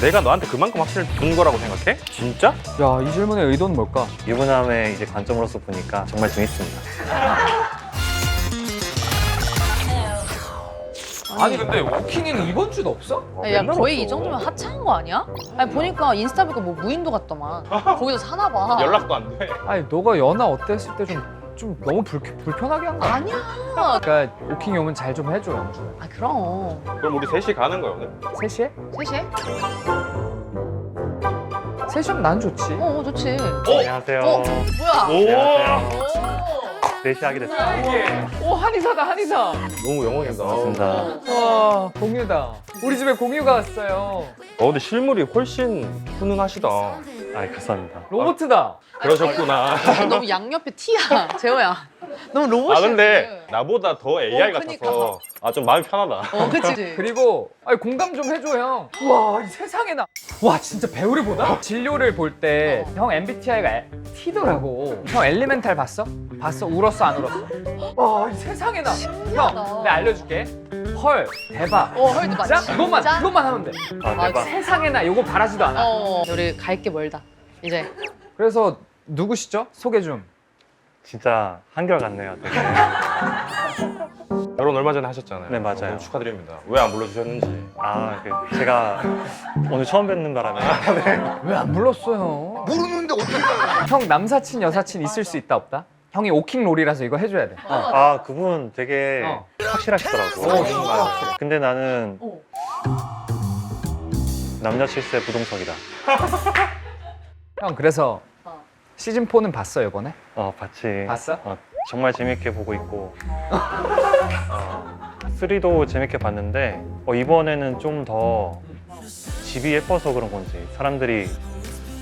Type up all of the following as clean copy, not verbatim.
내가 너한테 그만큼 확신을 준 거라고 생각해? 진짜? 야, 이 질문의 의도는 뭘까? 유부남의 이제 관점으로서 보니까 정말 재밌습니다. 아니 근데 워킹이는 이번 주도 없어? 야 거의 이 정도면 하차한 거 아니야? 아니 보니까 인스타 보니까 뭐 무인도 같더만. 거기서 사나 봐. 연락도 안 돼. 아니 너가 연하 어땠을 때 좀 너무 불편하게 한 거 아니야? 아니야. 그러니까 워킹이 오면 잘 좀 해줘 영주. 아 그럼. 그럼 우리 셋이 가는 거야 오늘? 3시에? 3시에? 3시면 난 좋지. 좋지. 안녕하세요. 뭐야? 안녕하세요. 오. 4시 하게 됐어요. 오 한의사다 한의사. 너무 영광이다. 반갑습니다. 와 공유다. 우리 집에 공유가 왔어요. 근데 실물이 훨씬 훈훈하시다. 아, 감사합니다. 로봇이다. 그러셨구나. 너무 양옆에 티야, 재호야. 너무 로봇이야. 아 근데 나보다 더 AI 그니까. 같아서 좀 마음이 편하다. 그치. 그리고 아니, 공감 좀 해줘 형. 와 이 세상에나. 와 진짜 배우를 보다? 진료를 볼 때 형 MBTI가 T더라고. 형 엘리멘탈 봤어? 봤어? 울었어 안 울었어? 와 이 세상에나. 형 내가 알려줄게. 헐 대박. 헐도 맞지. 진짜? 그것만 하면 돼. 아, 대박. 세상에나 이거 바라지도 않아. 우리 갈 게 멀다. 이제. 그래서 누구시죠? 소개 좀. 진짜 한결같네요. 되게. 결혼 얼마 전에 하셨잖아요. 네, 맞아요. 너무 축하드립니다. 왜 안 불러주셨는지. 아, 제가 오늘 처음 뵙는 바람에 왜 안 불렀어요? 모르는데 어떡해. 형 남사친 여사친 있을 수 있다 없다? 형이 오킹 롤이라서 이거 해줘야 돼. 아, 그분 되게 어. 확실하시더라고. 진짜 확실해. 근데 나는 남자 실세 부동석이다. 형 그래서 시즌 4는 봤어 이번에? 봤지. 봤어? 정말 재밌게 보고 있고 3도 재밌게 봤는데 이번에는 좀 더 집이 예뻐서 그런 건지 사람들이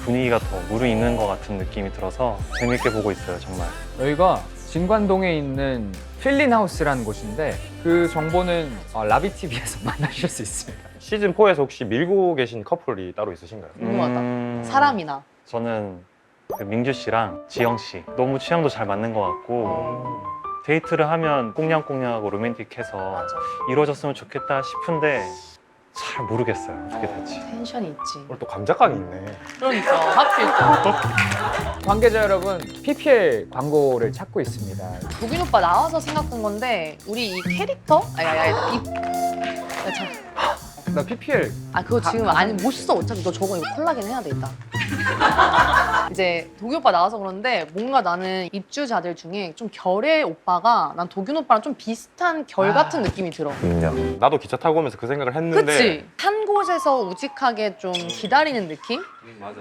분위기가 더 무르익는 것 같은 느낌이 들어서 재밌게 보고 있어요, 정말. 여기가 진관동에 있는 필린하우스라는 곳인데 그 정보는 라비TV에서 만나실 수 있습니다. 시즌 4에서 혹시 밀고 계신 커플이 따로 있으신가요? 궁금하다. 사람이나. 저는 그 민규 씨랑 지영 씨 너무 취향도 잘 맞는 것 같고 데이트를 하면 꽁냥꽁냥하고 로맨틱해서 이루어졌으면 좋겠다 싶은데 잘 모르겠어요, 어떻게 될지. 텐션이 있지. 오늘 또 감작각이 있네. 그러니까 하필 또. 관계자 여러분, PPL 광고를 찾고 있습니다. 도균 오빠 나와서 생각한 건데 우리 이 캐릭터? 나 PPL 그거 지금 못 써. 어차피 너 저거 이거 콜라겐 해야 돼, 이따. 이제 도균 오빠 나와서 그런데 뭔가 나는 입주자들 중에 좀 결의 오빠가 난 도균 오빠랑 좀 비슷한 결 같은 느낌이 들어. 인정. 나도 기차 타고 오면서 그 생각을 했는데. 그치? 한 곳에서 우직하게 좀 기다리는 느낌? 맞아.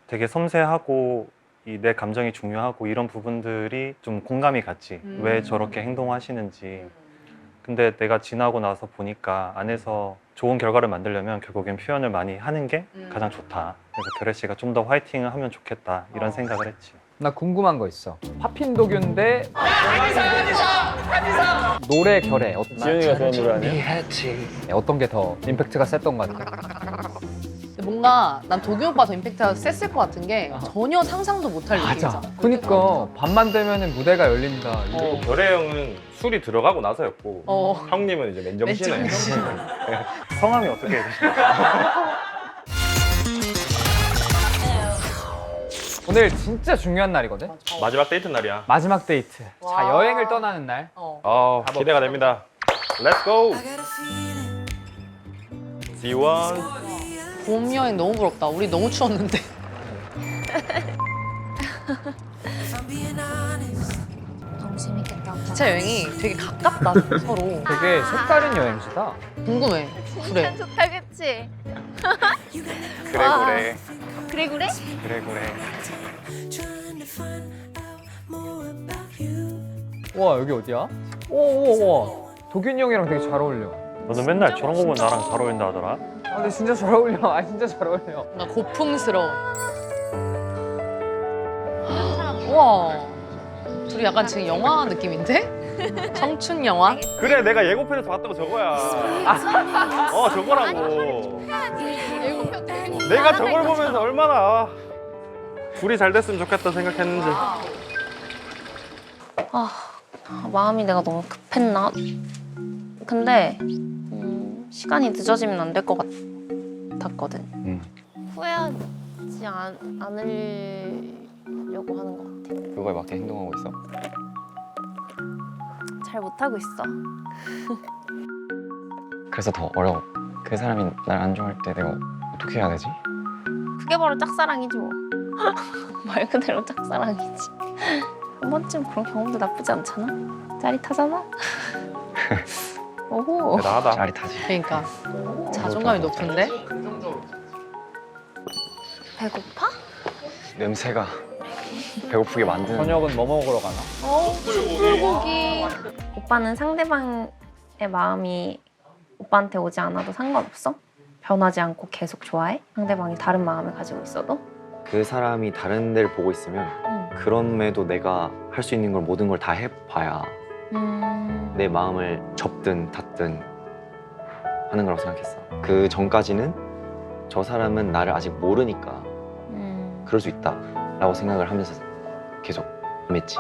되게 섬세하고 내 감정이 중요하고 이런 부분들이 좀 공감이 갔지. 왜 저렇게 행동하시는지. 근데 내가 지나고 나서 보니까 안에서 좋은 결과를 만들려면 결국엔 표현을 많이 하는 게 가장 좋다. 그래서 결혜 씨가 좀 더 화이팅을 하면 좋겠다 이런 생각을 했지. 나 궁금한 거 있어. 파핀도균 대 노래 결의 지현이가 좋아하는 노래 아니야? 어떤 게 더 임팩트가 셌던 것 같아? 근데 뭔가 난 도균 오빠 더 임팩트가 셌을 것 같은 게 전혀 상상도 못할 느낌이잖아. 그니까 밤만 되면은 무대가 열린다. 그리고 결혜 형은 술이 들어가고 나서였고 형님은 이제 맨정신에. 맨정신. 성함이 어떻게 되시나요? 오늘 진짜 중요한 날이거든? 마지막 데이트 날이야. 마지막 데이트. 자, 와. 여행을 떠나는 날. 기대가 됩니다. Let's go. 지원. 봄 여행 너무 부럽다. 우리 너무 추웠는데. 너무 재밌겠다. 기차 여행이 되게 가깝다, 서로. 되게 색다른 여행지다. 궁금해. 그래. 좋다, 그치? 그래. 그래, 그래? 와, 여기 어디야? 오. 도균이 형이랑 되게 잘 어울려. 너는 맨날 저런 거 보면 나랑 잘 어울린다 하더라. 근데 진짜 잘 어울려. 진짜 잘 어울려. 뭔가 고풍스러워. 우와. 둘이 약간 지금 영화 느낌인데? 청춘 영화? 그래 내가 예고편에서 봤던 거 저거야. 저거라고. 내가 저걸 보면서 얼마나 둘이 잘 됐으면 좋겠다 생각했는지. 마음이 내가 너무 급했나? 근데 시간이 늦어지면 안 될 것 같았거든. 후회하지 않으려고 하는 것 같아. 그거에 맞게 행동하고 있어? 잘 못하고 있어. 그래서 더 어려워. 그 사람이 날 안 좋아할 때 내가 어떻게 해야 되지? 그게 바로 짝사랑이지 뭐. 말 그대로 짝사랑이지. 한 번쯤 그런 경험도 나쁘지 않잖아. 짜릿하잖아. 오호. 대단하다. 짜릿하지. 그러니까 자존감이 높은데? 배고파? 냄새가 배고프게 만드는. 저녁은 뭐 먹으러 가나? 불고기. 오빠는 상대방의 마음이 오빠한테 오지 않아도 상관없어? 변하지 않고 계속 좋아해? 상대방이 다른 마음을 가지고 있어도? 그 사람이 다른 데를 보고 있으면 그럼에도 내가 할 수 있는 걸 모든 걸 다 해봐야 내 마음을 접든 닫든 하는 거라고 생각했어. 그 전까지는 저 사람은 나를 아직 모르니까 그럴 수 있다 라고 생각을 하면서 계속 임했지.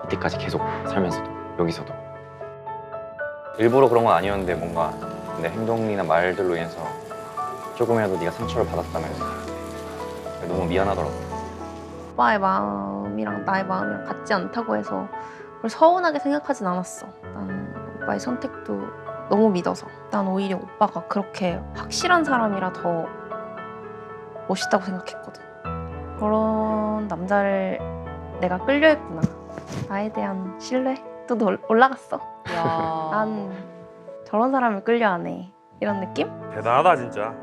이때까지 계속 살면서도 여기서도. 일부러 그런 건 아니었는데 뭔가 내 행동이나 말들로 인해서 조금이라도 네가 상처를 받았다면 너무 미안하더라고. 오빠의 마음이랑 나의 마음이랑 같지 않다고 해서 그걸 서운하게 생각하진 않았어. 난 오빠의 선택도 너무 믿어서. 난 오히려 오빠가 그렇게 확실한 사람이라 더 멋있다고 생각했거든. 그런 남자를 내가 끌려했구나. 나에 대한 신뢰도 올라갔어. 야. 난 저런 사람을 끌려하네. 이런 느낌? 대단하다 진짜.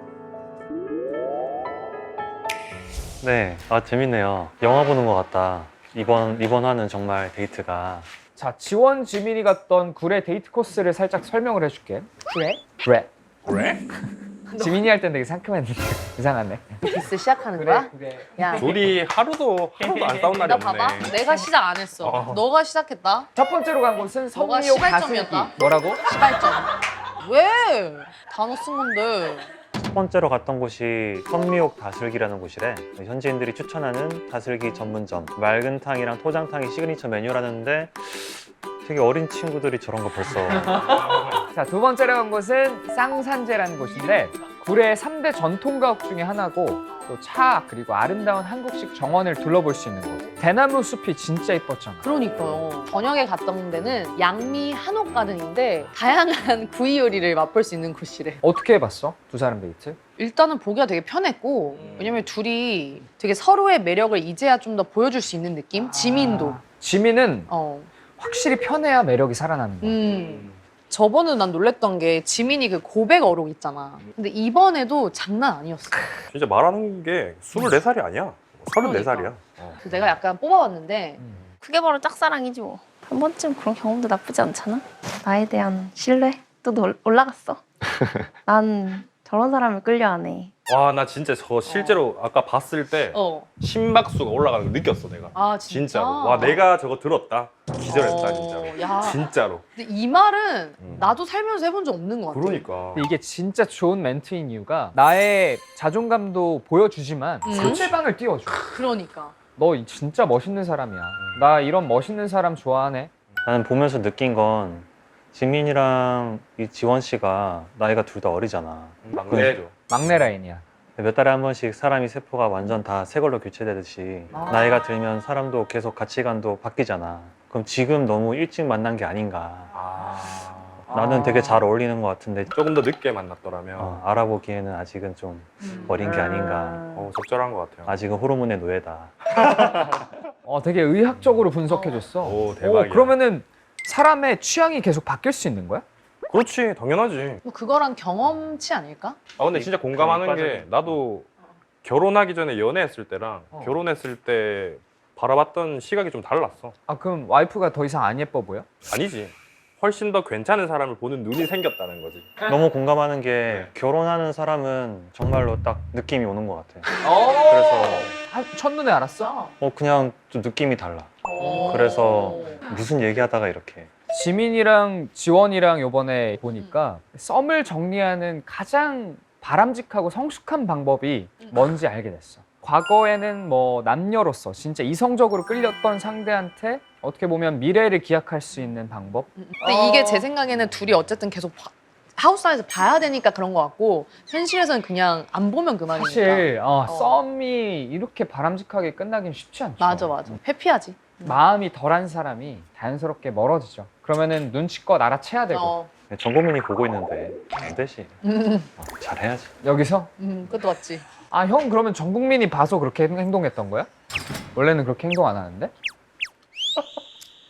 네, 재밌네요. 영화 보는 것 같다. 이번 화는 정말 데이트가 자, 지원, 지민이 갔던 굴의 데이트 코스를 살짝 설명을 해줄게. 그래? 그래? 지민이 할 땐 되게 상큼했는데 이상하네. 디스 시작하는 거야? 그래. 야, 둘이 하루도 안 싸운 날이 나 없네. 봐봐. 내가 시작 안 했어. 어. 너가 시작했다. 첫 번째로 간 곳은 너가 성미옥 시발점이었다? 다슬기. 뭐라고? 시발점. 왜? 단어 쓴 건데. 첫 번째로 갔던 곳이 선미옥 다슬기라는 곳이래. 현지인들이 추천하는 다슬기 전문점. 맑은탕이랑 토장탕이 시그니처 메뉴라는데 되게 어린 친구들이 저런 거 벌써. 자, 두 번째로 간 곳은 쌍산제라는 곳인데 굴의 3대 전통가옥 중에 하나고 또 차 그리고 아름다운 한국식 정원을 둘러볼 수 있는 곳. 대나무 숲이 진짜 이뻤잖아. 그러니까요. 저녁에 갔던 데는 양미 한옥 가든인데 다양한 구이 요리를 맛볼 수 있는 곳이래. 어떻게 해봤어? 두 사람 데이트? 일단은 보기가 되게 편했고 왜냐면 둘이 되게 서로의 매력을 이제야 좀 더 보여줄 수 있는 느낌? 지민도. 지민은 어. 확실히 편해야 매력이 살아나는 거야. 저번에 난 놀랬던 게 지민이 그 고백 어록 있잖아. 근데 이번에도 장난 아니었어. 진짜 말하는 게 24살이 아니야. 34살이야. 그래서 내가 약간 뽑아봤는데 그게 바로 짝사랑이지 뭐. 한 번쯤 그런 경험도 나쁘지 않잖아. 나에 대한 신뢰도 올라갔어. 난 저런 사람을 끌려하네. 와, 나 진짜 저 실제로 아까 봤을 때 심박수가 올라가는 거 느꼈어, 내가. 아 진짜? 진짜로. 와, 내가 저거 들었다. 기절했다, 진짜로. 야. 진짜로. 근데 이 말은 나도 살면서 해본 적 없는 것 같아. 그러니까. 근데 이게 진짜 좋은 멘트인 이유가 나의 자존감도 보여주지만 상대방을 띄워줘. 그러니까. 너 진짜 멋있는 사람이야. 나 이런 멋있는 사람 좋아하네. 나는 보면서 느낀 건 지민이랑 이 지원 씨가 나이가 둘 다 어리잖아. 막내죠. 막내 라인이야. 몇 달에 한 번씩 사람이 세포가 완전 다 새 걸로 교체되듯이 나이가 들면 사람도 계속 가치관도 바뀌잖아. 그럼 지금 너무 일찍 만난 게 아닌가. 나는 되게 잘 어울리는 것 같은데 조금 더 늦게 만났더라면 알아보기에는 아직은 좀 어린 게 아닌가. 적절한 것 같아요. 아직은 호르몬의 노예다. 되게 의학적으로 분석해줬어. 오, 대박이야. 그러면은 사람의 취향이 계속 바뀔 수 있는 거야? 그렇지, 당연하지. 뭐 그거랑 경험치 아닐까? 근데 진짜 공감하는 게 나도 결혼하기 전에 연애했을 때랑 결혼했을 때 바라봤던 시각이 좀 달랐어. 아, 그럼 와이프가 더 이상 안 예뻐 보여? 아니지. 훨씬 더 괜찮은 사람을 보는 눈이 생겼다는 거지. 너무 공감하는 게 결혼하는 사람은 정말로 딱 느낌이 오는 것 같아. 그래서 첫눈에 알았어? 그냥 좀 느낌이 달라. 그래서 무슨 얘기하다가 이렇게. 지민이랑 지원이랑 요번에 보니까 썸을 정리하는 가장 바람직하고 성숙한 방법이 뭔지 알게 됐어. 과거에는 뭐 남녀로서 진짜 이성적으로 끌렸던 상대한테 어떻게 보면 미래를 기약할 수 있는 방법? 근데 이게 제 생각에는 둘이 어쨌든 계속 하우스 안에서 봐야 되니까 그런 것 같고 현실에서는 그냥 안 보면 그만이니까. 사실 썸이 이렇게 바람직하게 끝나긴 쉽지 않죠. 맞아. 회피하지. 마음이 덜한 사람이 자연스럽게 멀어지죠. 그러면은 눈치껏 알아채야 되고 어. 정국민이 보고 있는데 안 되지. 잘해야지. 여기서 그것도 맞지. 아 형 그러면 전 국민이 봐서 그렇게 행동했던 거야? 원래는 그렇게 행동 안 하는데?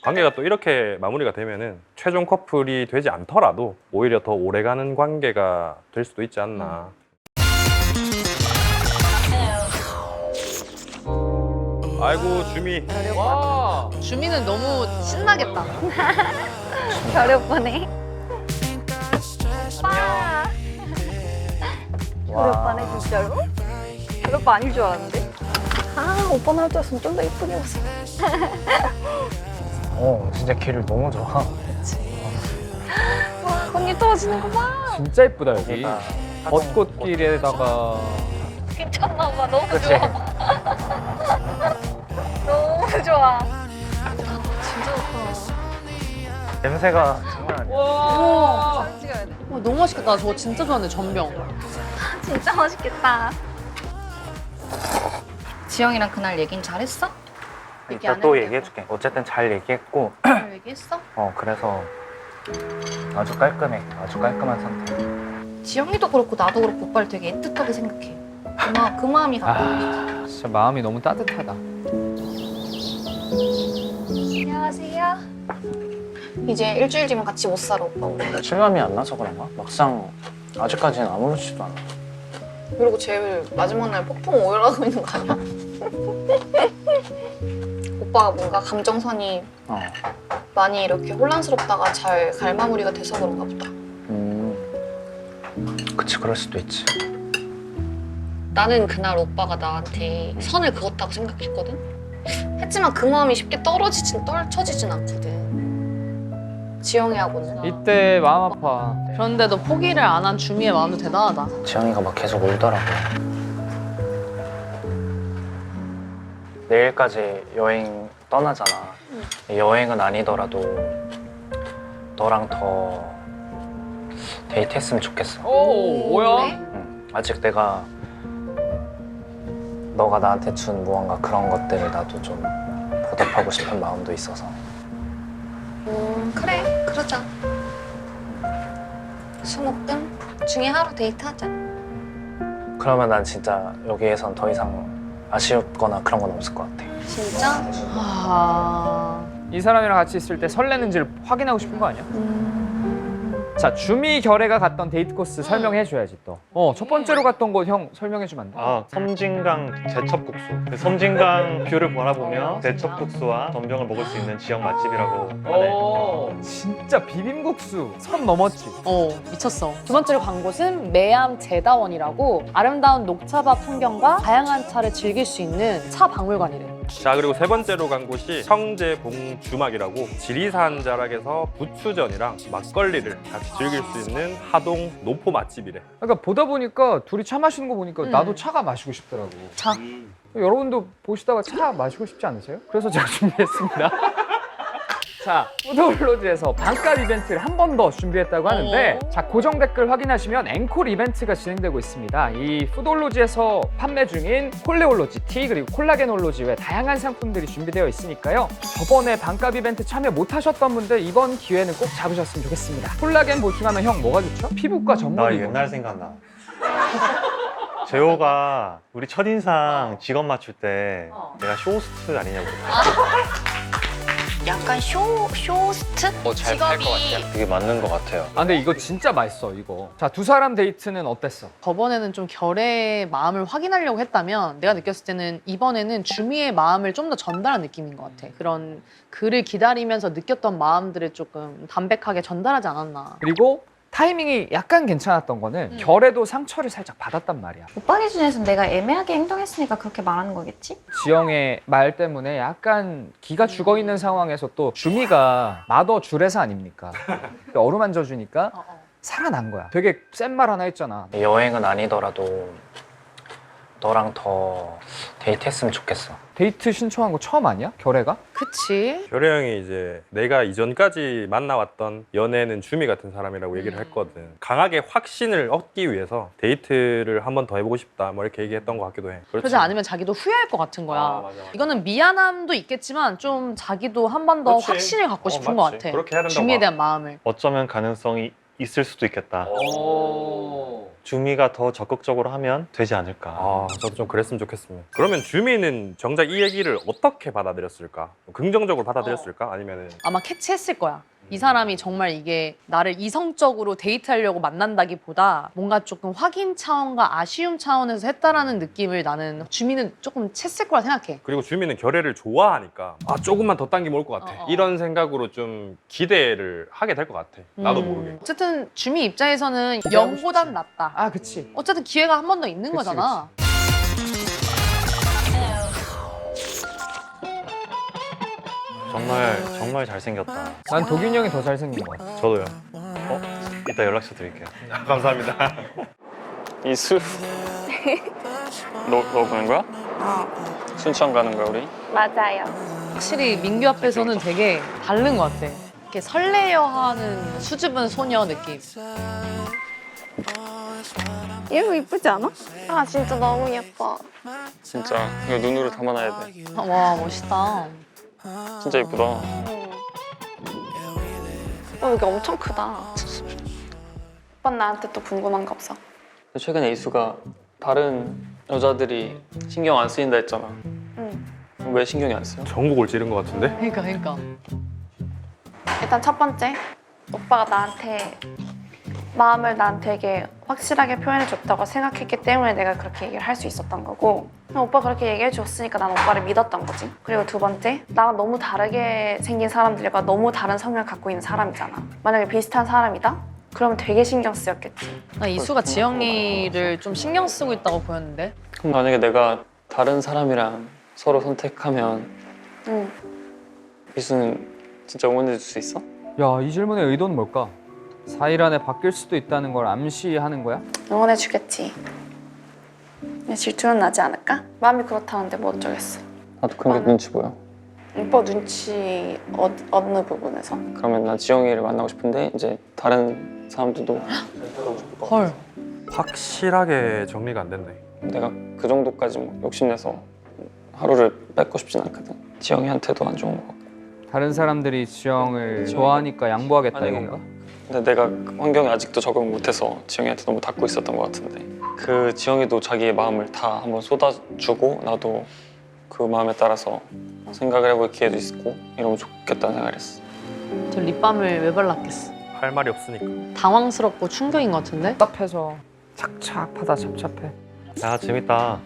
관계가 또 이렇게 마무리가 되면은 최종 커플이 되지 않더라도 오히려 더 오래가는 관계가 될 수도 있지 않나. 아이고 주미. 와 주민은 너무 신나겠다. 별이 오빠네. 오빠. 별이 오빠네 진짜로? 별이 오빠 아닐 줄 알았는데. 아 오빠 나올 줄 알았으면 좀 더 예쁘게 봤어. 진짜 걔를 너무 좋아. 와 언니 떨어지는 거 봐. 진짜 예쁘다 여기. 벚꽃길에다가 괜찮나 봐. 너무 그치? 좋아. 너무 좋아. 진짜 좋다. 냄새가 장난 아니야. 와. 사진 찍어야 돼. 너무 맛있겠다. 저거 진짜 좋아하는데 전병. 진짜 맛있겠다. 지영이랑 그날 얘긴 잘했어? 얘기 안 이따 또 해도 얘기해줄게. 어쨌든 잘 얘기했고, 잘 얘기했어? 그래서 아주 깔끔해. 아주 깔끔한 상태. 지영이도 그렇고 나도 그렇고 오빠를 되게 애틋하게 생각해. 그 마음이 가끔 진짜 마음이 너무 따뜻하다. 안녕하세요. 이제 일주일 뒤면 같이 못 살아 오빠 우리. 실감이 안 나서 그런가? 막상 아직까지는 아무렇지도 않아. 그리고 제일 마지막 날 폭풍 오열하고 있는 거 아니야? 오빠가 뭔가 감정선이 많이 이렇게 혼란스럽다가 잘 갈마무리가 돼서 그런가 보다. 그치, 그럴 수도 있지. 나는 그날 오빠가 나한테 선을 그었다고 생각했거든? 했지만 그 마음이 쉽게 떨쳐지진 않거든. 지영이하고는. 이때 마음 아파. 그런데도 포기를 안 한 주미의 마음도 대단하다. 지영이가 막 계속 울더라고. 내일까지 여행 떠나잖아. 여행은 아니더라도 너랑 더 데이트했으면 좋겠어. 오 뭐야? 그래? 아직 내가 너가 나한테 준 무언가 그런 것들을 나도 좀 보답하고 싶은 마음도 있어서. 그래 그러자. 수목금 중에 하루 데이트하자. 그러면 난 진짜 여기에선 더 이상 아쉬웠거나 그런 건 없을 것 같아. 진짜? 이 사람이랑 같이 있을 때 설레는지를 확인하고 싶은 거 아니야? 자, 주미 결애가 갔던 데이트 코스 설명해 줘야지 또. 첫 번째로 갔던 곳 형 설명해 주면 안 돼? 섬진강 제첩국수. 그 섬진강 뷰를 바라보며 제첩국수와 전병을 먹을 수 있는 지역 맛집이라고 하네. 진짜 비빔국수 선 넘었지. 미쳤어. 두 번째로 간 곳은 매암 제다원이라고 아름다운 녹차밭 풍경과 다양한 차를 즐길 수 있는 차 박물관이래. 자 그리고 세 번째로 간 곳이 청제봉주막이라고 지리산 자락에서 부추전이랑 막걸리를 같이 즐길 수 있는 하동 노포 맛집이래. 그러니까 보다 보니까 둘이 차 마시는 거 보니까 나도 차가 마시고 싶더라고. 차. 여러분도 보시다가 차 마시고 싶지 않으세요? 그래서 제가 준비했습니다. 자, 푸드올로지에서 반값 이벤트를 한 번 더 준비했다고 하는데 자, 고정 댓글 확인하시면 앵콜 이벤트가 진행되고 있습니다. 이 푸드올로지에서 판매 중인 콜레올로지 티 그리고 콜라겐올로지 외 다양한 상품들이 준비되어 있으니까요. 저번에 반값 이벤트 참여 못하셨던 분들 이번 기회는 꼭 잡으셨으면 좋겠습니다. 콜라겐 보충하면 형 뭐가 좋죠? 피부과 나 전문의. 옛날 생각나. 재호가 우리 첫인상 직업 맞출 때 내가 쇼호스트 아니냐고. 약간 쇼호스트? 직업이 그게 맞는 것 같아요. 아 근데 이거 진짜 맛있어 이거. 자, 두 사람 데이트는 어땠어? 저번에는 좀 결의 마음을 확인하려고 했다면 내가 느꼈을 때는 이번에는 주미의 마음을 좀 더 전달한 느낌인 것 같아. 그런 그를 기다리면서 느꼈던 마음들을 조금 담백하게 전달하지 않았나. 그리고 타이밍이 약간 괜찮았던 거는 결에도 상처를 살짝 받았단 말이야. 오빠 기준에서는 내가 애매하게 행동했으니까 그렇게 말하는 거겠지? 지영의 말 때문에 약간 기가 죽어 있는 상황에서 또 주미가 마더 주례사 아닙니까? 어루만져 주니까 살아난 거야. 되게 센 말 하나 했잖아. 여행은 아니더라도 너랑 더 데이트했으면 좋겠어. 데이트 신청한 거 처음 아니야? 결애가? 그치. 결혜 형이 이제 내가 이전까지 만나왔던 연애는 주미 같은 사람이라고 얘기를 했거든. 강하게 확신을 얻기 위해서 데이트를 한 번 더 해보고 싶다 뭐 이렇게 얘기했던 것 같기도 해. 그러지 않으면 자기도 후회할 것 같은 거야. 아, 맞아. 이거는 미안함도 있겠지만 좀 자기도 한 번 더 그렇지. 확신을 갖고 싶은 것 맞지. 같아. 그렇게 해야 된다고 주미에 봐. 대한 마음을. 어쩌면 가능성이 있을 수도 있겠다. 오. 주미가 더 적극적으로 하면 되지 않을까. 아, 저도 좀 그랬으면 좋겠습니다. 그러면 주미는 정작 이 얘기를 어떻게 받아들였을까? 긍정적으로 받아들였을까? 아니면은 아마 캐치했을 거야. 이 사람이 정말 이게 나를 이성적으로 데이트하려고 만난다기보다 뭔가 조금 확인 차원과 아쉬움 차원에서 했다라는 느낌을 나는 주미는 조금 챘을 거라 생각해. 그리고 주미는 결혜를 좋아하니까 아 조금만 더 당기면 올 것 같아. 이런 생각으로 좀 기대를 하게 될 것 같아. 나도 모르게. 어쨌든 주미 입장에서는 0보단 낫다. 아, 그치. 어쨌든 기회가 한 번 더 있는 그치, 거잖아. 정말 잘생겼다. 난 도균이 형이 더 잘생긴 것 같아. 저도요. 이따 연락처 드릴게요. 감사합니다. 이수 너 보는 거야? 순천 가는 거야 우리? 맞아요. 확실히 민규 앞에서는 되게 다른 것 같아. 이렇게 설레어하는 수줍은 소녀 느낌. 이거 이쁘지 않아? 아 진짜 너무 예뻐. 진짜 이거 눈으로 담아놔야 돼. 와 멋있다. 진짜 예쁘다. 여기 엄청 크다. 오빠 나한테 또 궁금한 거 없어? 최근에 이수가 다른 여자들이 신경 안 쓰인다 했잖아. 응. 왜 신경이 안 쓰여? 전국을 찌른 것 같은데? 그러니까. 일단 첫 번째, 오빠가 마음을 난 되게 확실하게 표현해줬다고 생각했기 때문에 내가 그렇게 얘기를 할 수 있었던 거고, 오빠 그렇게 얘기해줬으니까 난 오빠를 믿었던 거지. 그리고 두 번째, 나랑 너무 다르게 생긴 사람들과 너무 다른 성향을 갖고 있는 사람이잖아. 만약에 비슷한 사람이다? 그러면 되게 신경 쓰였겠지. 나 이수가 지영이를 좀 신경 쓰고 있다고 보였는데. 그럼 만약에 내가 다른 사람이랑 서로 선택하면 응. 이수는 진짜 응원해 줄 수 있어? 야, 이 질문의 의도는 뭘까? 4일 안에 바뀔 수도 있다는 걸 암시하는 거야? 응원해주겠지. 근데 질투는 나지 않을까? 마음이 그렇다는데 뭐 어쩌겠어. 나도 그런 게 눈치 보여. 오빠 눈치 어느 부분에서? 그러면 나 지영이를 만나고 싶은데 이제 다른 사람들도 헐. 확실하게 정리가 안 됐네. 내가 그 정도까지 뭐 욕심내서 하루를 뺏고 싶진 않거든. 지영이한테도 안 좋은 거 같고. 다른 사람들이 지영을 좋아하니까 양보하겠다 아니, 이건가? 근데 내가 그 환경에 아직도 적응 못해서 지영이한테 너무 닫고 있었던 것 같은데 그 지영이도 자기의 마음을 다 한번 쏟아주고 나도 그 마음에 따라서 생각을 해볼 기회도 있고 이러면 좋겠다는 생각을 했어. 저 립밤을 왜 발랐겠어? 할 말이 없으니까. 당황스럽고 충격인 것 같은데? 답답해서 착착하다 착잡해. 야 재밌다.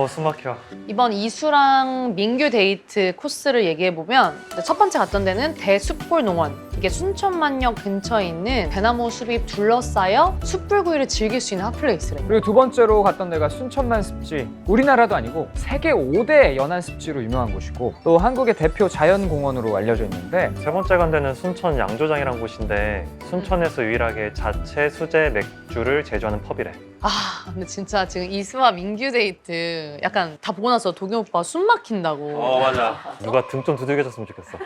숨 막혀. 이번 이수랑 민규 데이트 코스를 얘기해보면 첫 번째 갔던 데는 대숲골 농원. 이게 순천만역 근처에 있는 대나무 숲이 둘러싸여 숯불구이를 즐길 수 있는 핫플레이스래. 그리고 두 번째로 갔던 데가 순천만 습지. 우리나라도 아니고 세계 5대 연안 습지로 유명한 곳이고 또 한국의 대표 자연공원으로 알려져 있는데 세 번째 간 데는 순천 양조장이라는 곳인데 순천에서 유일하게 자체 수제 맥주를 제조하는 펍이래. 아 근데 진짜 지금 이수와 민규 데이트 약간 다 보고 나서 도겸 오빠 숨 막힌다고. 맞아. 누가 등 좀 두들겨줬으면 좋겠어.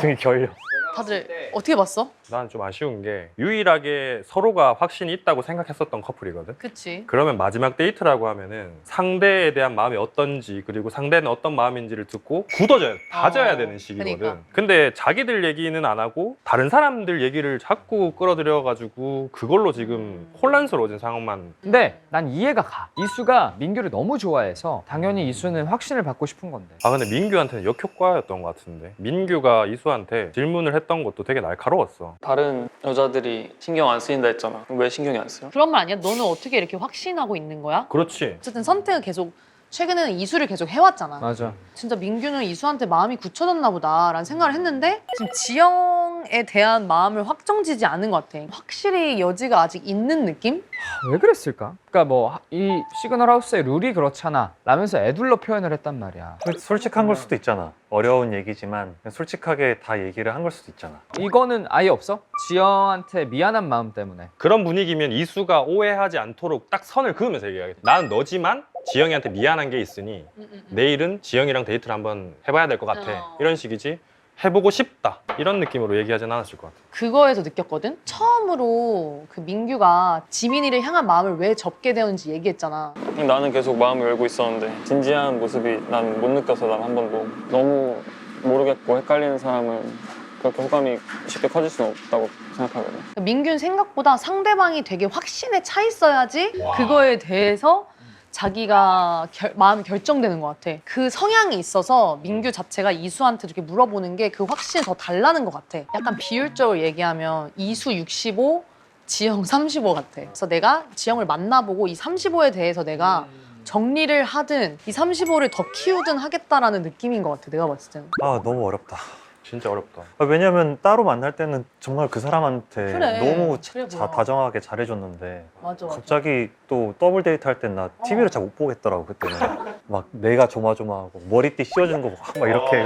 등이 결려. 다들 어떻게 봤어? 난 좀 아쉬운 게 유일하게 서로가 확신이 있다고 생각했었던 커플이거든. 그치. 그러면 마지막 데이트라고 하면은 상대에 대한 마음이 어떤지 그리고 상대는 어떤 마음인지를 듣고 굳어져야 다져야 되는 시기거든. 그러니까. 근데 자기들 얘기는 안 하고 다른 사람들 얘기를 자꾸 끌어들여 가지고 그걸로 지금 혼란스러워진 상황만. 근데 난 이해가 가. 이수가 민규를 너무 좋아해서 당연히 이수는 확신을 받고 싶은 건데. 아 근데 민규한테는 역효과였던 것 같은데. 민규가 이수한테 질문을 했던 것도 되게 날카로웠어. 다른 여자들이 신경 안 쓰인다 했잖아. 왜 신경이 안 쓰여? 그런 말 아니야? 너는 어떻게 이렇게 확신하고 있는 거야? 그렇지. 어쨌든 선택을 계속 최근에는 이수를 계속 해왔잖아. 맞아. 진짜 민규는 이수한테 마음이 굳혀졌나 보다라는 생각을 했는데 지금 지영에 사랑에 대한 마음을 확정지지 않은 것 같아. 확실히 여지가 아직 있는 느낌? 왜 그랬을까? 그러니까 뭐 이 시그널 하우스의 룰이 그렇잖아 라면서 애둘러 표현을 했단 말이야. 솔직한 걸 수도 있잖아. 어려운 얘기지만 그냥 솔직하게 다 얘기를 한 걸 수도 있잖아. 이거는 아예 없어? 지영한테 미안한 마음 때문에. 그런 분위기면 이수가 오해하지 않도록 딱 선을 그으면서 얘기하겠다. 나는 너지만 지영이한테 미안한 게 있으니 내일은 지영이랑 데이트를 한번 해봐야 될 것 같아. 이런 식이지. 해보고 싶다 이런 느낌으로 얘기하진 않았을 것 같아. 그거에서 느꼈거든? 처음으로 그 민규가 지민이를 향한 마음을 왜 접게 되었는지 얘기했잖아. 나는 계속 마음을 열고 있었는데 진지한 모습이 난 못 느껴서 난 한 번도 너무 모르겠고 헷갈리는 사람은 그렇게 호감이 쉽게 커질 수는 없다고 생각하거든. 민규는 생각보다 상대방이 되게 확신에 차 있어야지 그거에 대해서 자기가 마음이 결정되는 것 같아. 그 성향이 있어서 민규 자체가 이수한테 이렇게 물어보는 게 그 확신이 더 달라는 것 같아. 약간 비율적으로 얘기하면 이수 65, 지영 35 같아. 그래서 내가 지영을 만나보고 이 35에 대해서 내가 정리를 하든 이 35를 더 키우든 하겠다라는 느낌인 것 같아. 내가 봤을 때는. 아 너무 어렵다. 진짜 어렵다. 왜냐면 따로 만날 때는 정말 그 사람한테 그래. 너무 그래 보여. 다정하게 잘해줬는데 맞아. 갑자기 또 더블 데이트 할 땐 나 TV를 잘 못 보겠더라고 그때는. 막 내가 조마조마하고 머리띠 씌워주는 거 막 이렇게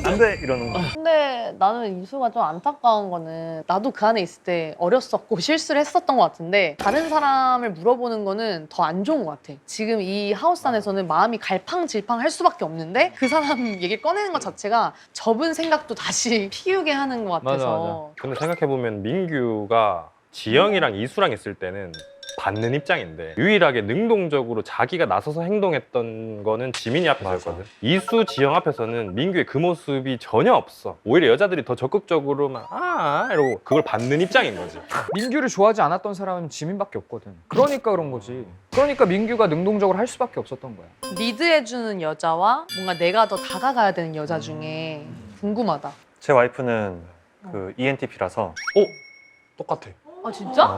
안돼 이러는 거. 근데 나는 이수가 좀 안타까운 거는 나도 그 안에 있을 때 어렸었고 실수를 했었던 것 같은데 다른 사람을 물어보는 거는 더 안 좋은 것 같아. 지금 이 하우스 안에서는 마음이 갈팡질팡 할 수밖에 없는데 그 사람 얘기를 꺼내는 것 자체가 접은 생각도 다시 피우게 하는 것 같아서. 근데 생각해보면 민규가 지영이랑 이수랑 있을 때는 받는 입장인데 유일하게 능동적으로 자기가 나서서 행동했던 거는 지민이 앞에서였거든. 이수, 지영 앞에서는 민규의 그 모습이 전혀 없어. 오히려 여자들이 더 적극적으로 막 이러고 그걸 받는 입장인 거지. 민규를 좋아하지 않았던 사람은 지민밖에 없거든. 그러니까 그런 거지. 그러니까 민규가 능동적으로 할 수밖에 없었던 거야. 리드해주는 여자와 뭔가 내가 더 다가가야 되는 여자 중에 궁금하다. 제 와이프는 그 ENTP라서 똑같아. 아 진짜?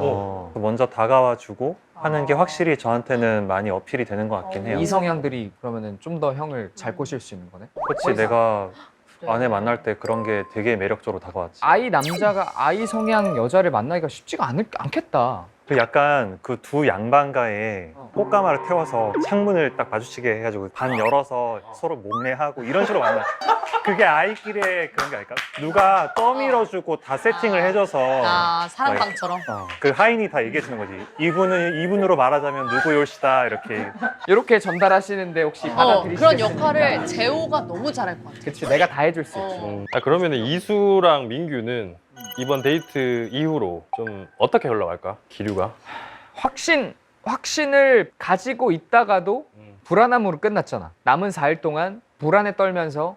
먼저 다가와주고 하는 게 확실히 저한테는 많이 어필이 되는 것 같긴 해요. 이성향들이 그러면은 좀 더 형을 잘 꼬실 수 있는 거네. 그렇지 내가 아내 만날 때 그런 게 되게 매력적으로 다가왔지. 아이 남자가 아이 성향 여자를 만나기가 쉽지가 않겠다. 그 약간 그 두 양반가에 꽃가마를 태워서 창문을 딱 마주치게 해가지고 반 열어서 서로 몸매하고 이런 식으로 만나. 그게 아이끼리의 그런 게 아닐까? 누가 떠밀어주고 다 세팅을 해줘서 사랑방처럼. 그 하인이 다 얘기해주는 거지. 이분으로 말하자면 누구요시다 이렇게. 이렇게 전달하시는데 혹시 받아들이시겠어요? 그런 역할을 재호가 너무 잘할 것 같아. 그치, 내가 다 해줄 수 있지. 그러면 이수랑 민규는 이번 데이트 이후로 좀 어떻게 흘러갈까? 기류가? 확신을 가지고 있다가도 불안함으로 끝났잖아. 남은 4일 동안 불안에 떨면서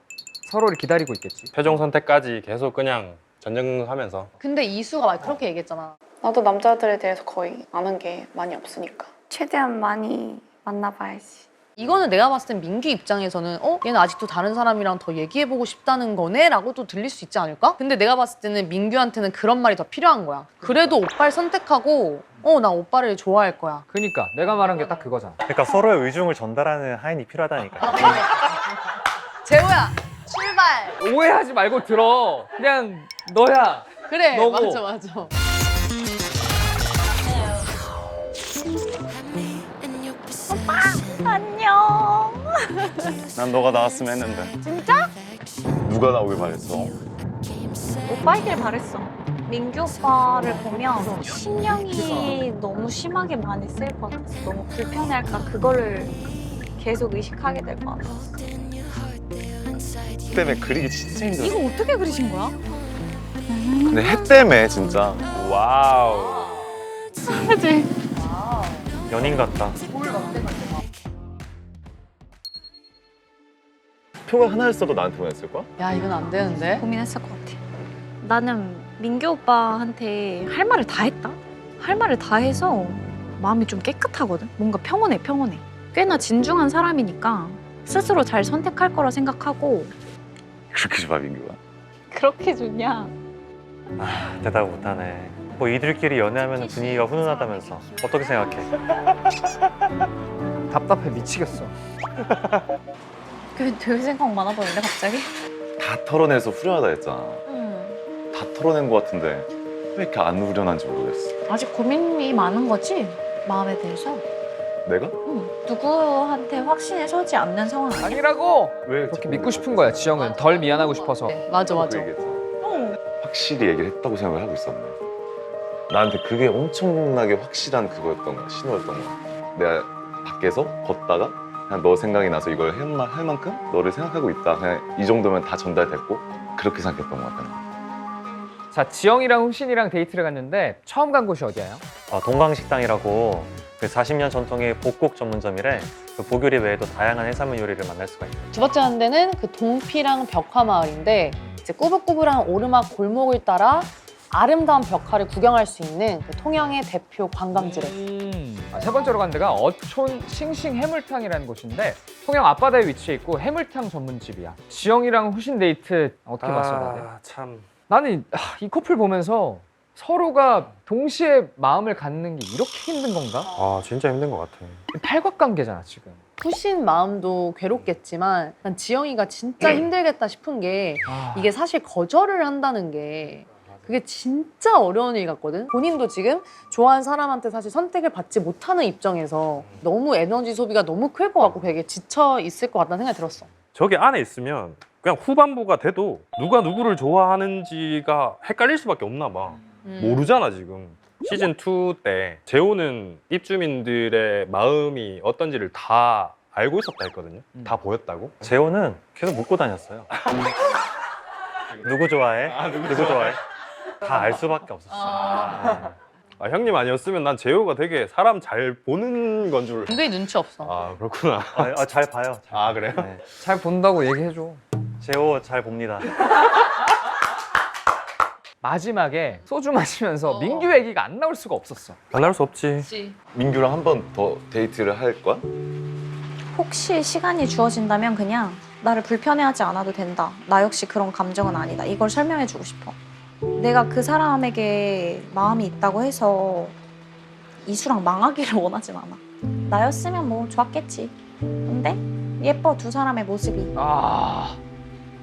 서로를 기다리고 있겠지. 최종 선택까지 계속 그냥 전쟁하면서. 근데 이수가 막 그렇게 얘기했잖아. 나도 남자들에 대해서 거의 아는 게 많이 없으니까 최대한 많이 만나봐야지. 이거는 내가 봤을 땐 민규 입장에서는 얘는 아직도 다른 사람이랑 더 얘기해보고 싶다는 거네? 라고 또 들릴 수 있지 않을까? 근데 내가 봤을 때는 민규한테는 그런 말이 더 필요한 거야. 그래도 오빠를 선택하고 나 오빠를 좋아할 거야. 그러니까 내가 말한 게 딱 그거잖아. 그러니까 서로의 의중을 전달하는 하인이 필요하다니까. 재호야 출발! 오해하지 말고 들어. 그냥 너야. 그래 너고. 맞아. 안녕. 난 너가 나왔으면 했는데. 누가 나오길 바랬어? 오빠이길 바랬어. 민규 오빠를 보면 신경이 너무 심하게 많이 쓸 것 같았어. 너무 불편해할까 그거를 계속 의식하게 될 것 같았어. 해 때문에 그리기 진짜 힘들어. 이거 어떻게 그리신 거야? 근데 해 때문에 진짜. 와우. 그치? 연인 같다. 표가 하나였어도 나한테 보냈을 거야? 야 이건 안 되는데? 고민했을 것 같아. 나는 민규 오빠한테 할 말을 다 했다. 할 말을 다 해서 마음이 좀 깨끗하거든. 뭔가 평온해. 꽤나 진중한 사람이니까 스스로 잘 선택할 거라 생각하고. 그렇게 좋아 민규가? 그렇게 좋냐? 대답 못하네. 뭐 이들끼리 연애하면 분위기가 훈훈하다면서. 어떻게 생각해? 답답해 미치겠어. 되게 생각 많아 보이는데 갑자기? 다 털어내서 후련하다 했잖아. 다 털어낸 것 같은데 왜 이렇게 안 후련한지 모르겠어. 아직 고민이 많은 거지? 마음에 대해서? 내가? 누구한테 확신에 서지 않는 상황 아니야? 아니라고. 왜 그렇게 믿고 싶은 거야 지영은. 덜 미안하고 싶어서. 네, 맞아 그 맞아. 얘기했잖아. 확실히 얘기를 했다고 생각을 하고 있었네. 나한테 그게 엄청나게 확실한 그거였던 거야. 신호였던 거야. 내가 밖에서 걷다가 그냥 너 생각이 나서 이걸 할 만큼 너를 생각하고 있다. 그냥 이 정도면 다 전달됐고 그렇게 생각했던 것 같아. 자, 지영이랑 후신이랑 데이트를 갔는데 처음 간 곳이 어디예요? 동광식당이라고 그 40년 전통의 복국 전문점이래. 그 보교리 외에도 다양한 해산물 요리를 만날 수가 있대. 두 번째 한 데는 그 동피랑 벽화마을인데 이제 꾸불꾸불한 오르막 골목을 따라 아름다운 벽화를 구경할 수 있는 그 통영의 대표 관광지래. 세 번째로 간 데가 어촌 싱싱 해물탕이라는 곳인데 통영 앞바다에 위치해 있고 해물탕 전문집이야. 지영이랑 후신 데이트 어떻게 봤어, 다들? 참. 나는 이 커플 보면서 서로가 동시에 마음을 갖는 게 이렇게 힘든 건가? 아 진짜 힘든 것 같아. 팔각관계잖아 지금. 후신 마음도 괴롭겠지만 난 지영이가 진짜 힘들겠다 싶은 게 이게 사실 거절을 한다는 게 그게 진짜 어려운 일 같거든. 본인도 지금 좋아하는 사람한테 사실 선택을 받지 못하는 입장에서 너무 에너지 소비가 너무 클 것 같고 되게 지쳐 있을 것 같다는 생각이 들었어. 저기 안에 있으면 그냥 후반부가 돼도 누가 누구를 좋아하는지가 헷갈릴 수밖에 없나 봐. 모르잖아 지금. 시즌 2 때 재호는 입주민들의 마음이 어떤지를 다 알고 있었다 했거든요. 다 보였다고. 재호는 계속 묻고 다녔어요. 누구 좋아해? 누구 좋아해? 다 알 수밖에 없었어. 아, 형님 아니었으면 난 재호가 되게 사람 잘 보는 건 줄. 굉장히 눈치 없어. 아 그렇구나. 잘 봐요. 아 그래요? 네. 잘 본다고 얘기해줘. 재호 잘 봅니다. 마지막에 소주 마시면서 민규 얘기가 안 나올 수가 없었어. 안 할 수 없지. 민규랑 한 번 더 데이트를 할 거야? 혹시 시간이 주어진다면 그냥 나를 불편해하지 않아도 된다. 나 역시 그런 감정은 아니다. 이걸 설명해주고 싶어. 내가 그 사람에게 마음이 있다고 해서 이수랑 망하기를 원하진 않아. 나였으면 뭐 좋았겠지. 근데 예뻐 두 사람의 모습이.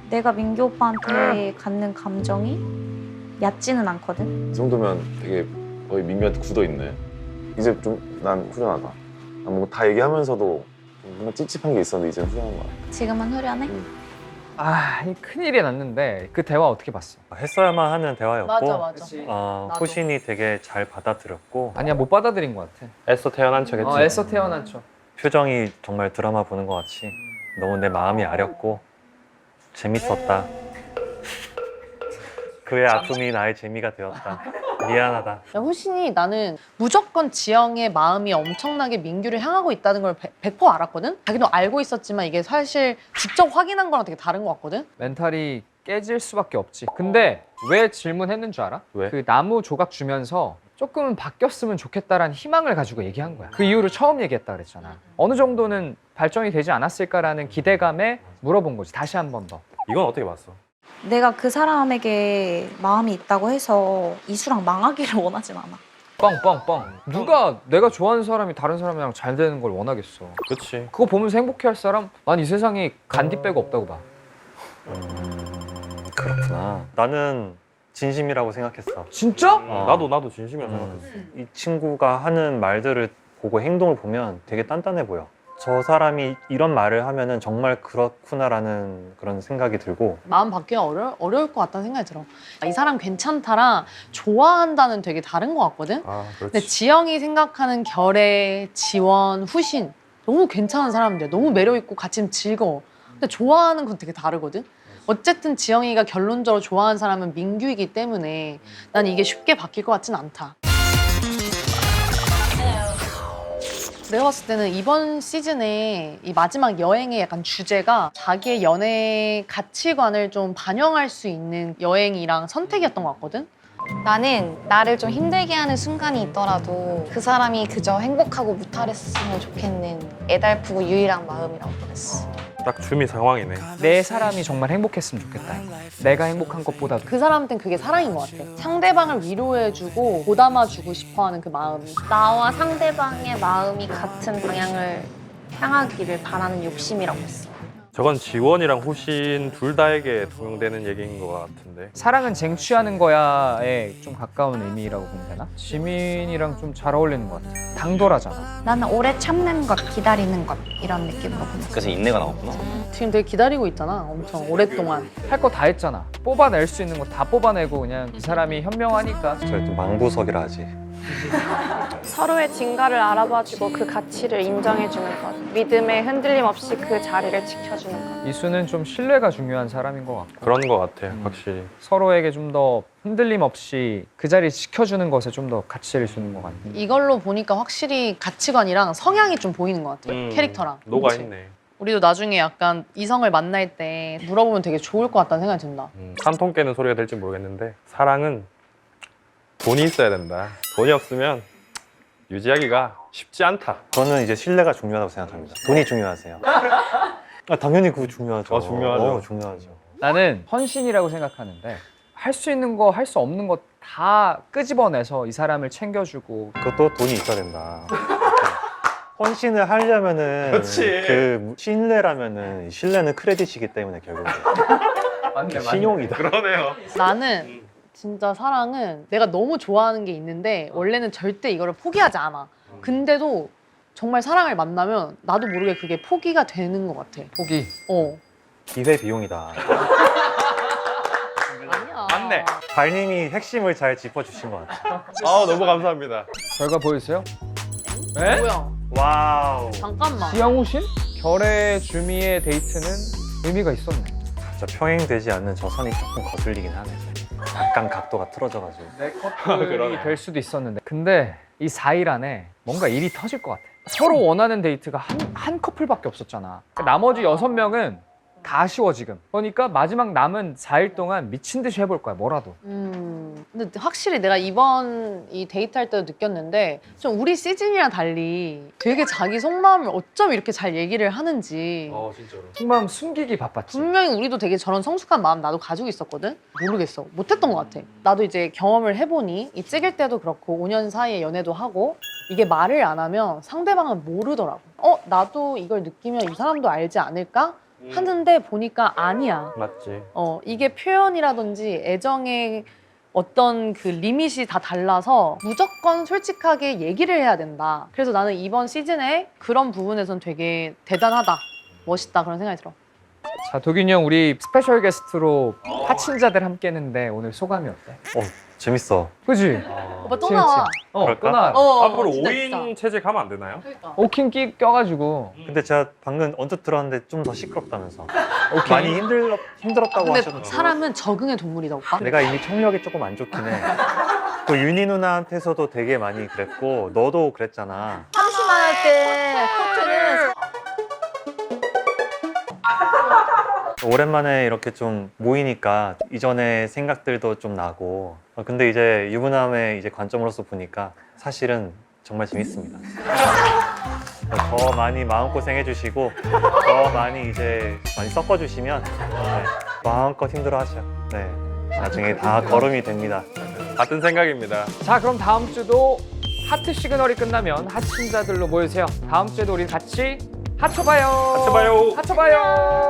내가 민규 오빠한테 갖는 감정이 얕지는 않거든. 이 정도면 되게 거의 민규한테 굳어있네. 이제 좀 난 후련하다. 난 뭔가 다 얘기하면서도 뭔가 찝찝한 게 있었는데 이제는 후련한 거야. 지금은 후련해? 이 큰일이 났는데 그 대화 어떻게 봤어? 했어야만 하는 대화였고 맞아 맞아. 나도. 호신이 되게 잘 받아들였고 아니야 못 받아들인 것 같아. 애써 태어난 척했지. 애써 태어난 척. 표정이 정말 드라마 보는 것 같이 너무 내 마음이 아렸고 재밌었다. 그의 아픔이 나의 재미가 되었다. 미안하다. 야, 후신이 나는 무조건 지영의 마음이 엄청나게 민규를 향하고 있다는 걸 100% 알았거든? 자기도 알고 있었지만 이게 사실 직접 확인한 거랑 되게 다른 것 같거든? 멘탈이 깨질 수밖에 없지. 근데 왜 질문했는 줄 알아? 왜? 그 나무 조각 주면서 조금은 바뀌었으면 좋겠다라는 희망을 가지고 얘기한 거야. 그 이후로 처음 얘기했다 그랬잖아. 어느 정도는 발전이 되지 않았을까라는 기대감에 물어본 거지. 다시 한 번 더. 이건 어떻게 봤어? 내가 그 사람에게 마음이 있다고 해서 이수랑 망하기를 원하진 않아. 뻥뻥뻥. 누가 내가 좋아하는 사람이 다른 사람이랑 잘 되는 걸 원하겠어. 그렇지. 그거 보면서 행복해할 사람? 난 이 세상에 간디 빼고 없다고 봐. 그렇구나. 나는 진심이라고 생각했어. 진짜? 나도 진심이라 생각했어. 이 친구가 하는 말들을 보고 행동을 보면 되게 단단해 보여. 저 사람이 이런 말을 하면은 정말 그렇구나라는 그런 생각이 들고 마음 바뀌기가 어려울 것 같다는 생각이 들어. 이 사람 괜찮다랑 좋아한다는 되게 다른 것 같거든? 아 근데 그렇지. 지영이 생각하는 결애, 지원, 후신 너무 괜찮은 사람들, 너무 매력있고 같이 즐거워. 근데 좋아하는 건 되게 다르거든? 어쨌든 지영이가 결론적으로 좋아하는 사람은 민규이기 때문에 난 이게 쉽게 바뀔 것 같진 않다. 내가 봤을 때는 이번 시즌에 이 마지막 여행의 약간 주제가 자기의 연애 가치관을 좀 반영할 수 있는 여행이랑 선택이었던 것 같거든? 나는 나를 좀 힘들게 하는 순간이 있더라도 그 사람이 그저 행복하고 무탈했으면 좋겠는 애달프고 유일한 마음이라고 그랬어. 딱 주미 상황이네. 내 사람이 정말 행복했으면 좋겠다. 내가 행복한 것보다도. 그 사람한테는 그게 사랑인 것 같아. 상대방을 위로해주고 보담아주고 싶어하는 그 마음이. 나와 상대방의 마음이 같은 방향을 향하기를 바라는 욕심이라고 했어. 저건 지원이랑 호신 둘 다에게 통용되는 얘기인 것 같은데. 사랑은 쟁취하는 거야에 좀 가까운 의미라고 보면 되나? 지민이랑 좀 잘 어울리는 것 같아. 당돌하잖아. 나는 오래 참는 것, 기다리는 것 이런 느낌으로 보는 거. 그래서 인내가 나왔구나. 지금 되게 기다리고 있잖아. 엄청 오랫동안. 할 거 다 했잖아. 뽑아낼 수 있는 거 다 뽑아내고 그냥 이 사람이 현명하니까. 저희 또 망부석이라 하지. 서로의 진가를 알아봐주고 그 가치를 인정해주는 것. 믿음에 흔들림 없이 그 자리를 지켜주는 것. 이수는 좀 신뢰가 중요한 사람인 것 같고 그런 것 같아, 확실히. 서로에게 좀 더 흔들림 없이 그 자리 지켜주는 것에 좀 더 가치를 주는 것 같아. 이걸로 보니까 확실히 가치관이랑 성향이 좀 보이는 것 같아. 캐릭터랑. 녹아 그치? 있네. 우리도 나중에 약간 이성을 만날 때 물어보면 되게 좋을 것 같다는 생각이 든다. 산통 깨는 소리가 될지 모르겠는데 사랑은 돈이 있어야 된다. 돈이 없으면 유지하기가 쉽지 않다. 저는 이제 신뢰가 중요하다고 생각합니다. 돈이 중요하세요? 당연히 그거 중요하죠. 중요하죠. 중요하죠. 나는 헌신이라고 생각하는데 할 수 있는 거, 할 수 없는 거 다 끄집어내서 이 사람을 챙겨주고 그것도 돈이 있어야 된다. 헌신을 하려면은 그렇지. 그 신뢰라면은 신뢰는 크레딧이기 때문에 결국은 맞네, 신용이다. 그러네요. 나는 진짜 사랑은 내가 너무 좋아하는 게 있는데 원래는 절대 이거를 포기하지 않아. 근데도 정말 사랑을 만나면 나도 모르게 그게 포기가 되는 것 같아. 포기. 기회 비용이다. 아니야. 맞네. 달님이 핵심을 잘 짚어주신 것 같아요. 너무 감사합니다. 결과 보여주세요. 네? 뭐야? 와우. 잠깐만. 지영우신? 결의 주미의 데이트는 의미가 있었네. 진짜 평행되지 않는 저 선이 조금 거슬리긴 하네. 약간 각도가 틀어져가지고. 내 커플이 그러네. 될 수도 있었는데 근데 이 4일 안에 뭔가 일이 터질 것 같아. 서로 원하는 데이트가 한 커플밖에 없었잖아. 나머지 6명은 다 아쉬워 지금. 그러니까 마지막 남은 4일 동안 미친 듯이 해볼 거야, 뭐라도. 근데 확실히 내가 이번 이 데이트할 때도 느꼈는데 좀 우리 시즌이랑 달리 되게 자기 속마음을 어쩜 이렇게 잘 얘기를 하는지. 진짜로. 속마음 숨기기 바빴지. 분명히 우리도 되게 저런 성숙한 마음 나도 가지고 있었거든? 모르겠어. 못했던 것 같아. 나도 이제 경험을 해보니 이 찍을 때도 그렇고 5년 사이에 연애도 하고 이게 말을 안 하면 상대방은 모르더라고. 나도 이걸 느끼면 이 사람도 알지 않을까? 하는데 보니까 아니야. 맞지. 이게 표현이라든지 애정의 어떤 그 리밋이 다 달라서 무조건 솔직하게 얘기를 해야 된다. 그래서 나는 이번 시즌에 그런 부분에선 되게 대단하다. 멋있다. 그런 생각이 들어. 자, 도균이 형 우리 스페셜 게스트로 파친자들 함께 했는데 오늘 소감이 어때? 재밌어. 그지? 오빠 또 그치, 나와. 그치. 그럴까? 또 나와. 앞으로 진짜, 5인 진짜. 체제 가면 안 되나요? 그러니까. 오킹 껴가지고 근데 제가 방금 언뜻 들었는데 좀 더 시끄럽다면서. 오킹. 많이 힘들었다고 근데 하셔서. 사람은 적응의 동물이다, 오빠. 내가 이미 청력이 조금 안 좋긴 해. 또 윤희 누나한테서도 되게 많이 그랬고 너도 그랬잖아. 참치만 할 때 커트는 오랜만에 이렇게 좀 모이니까 이전의 생각들도 좀 나고 근데 이제 유부남의 이제 관점으로서 보니까 사실은 정말 재밌습니다. 더 많이 마음고생 해주시고 더 많이 이제 많이 섞어주시면 마음껏 힘들어하죠. 네, 나중에 다 걸음이 됩니다. 같은 생각입니다. 자, 그럼 다음 주도 하트 시그널이 끝나면 하친자들로 모여주세요. 다음 주에도 우리 같이 하쳐봐요. 하쳐봐요. 하쳐봐요.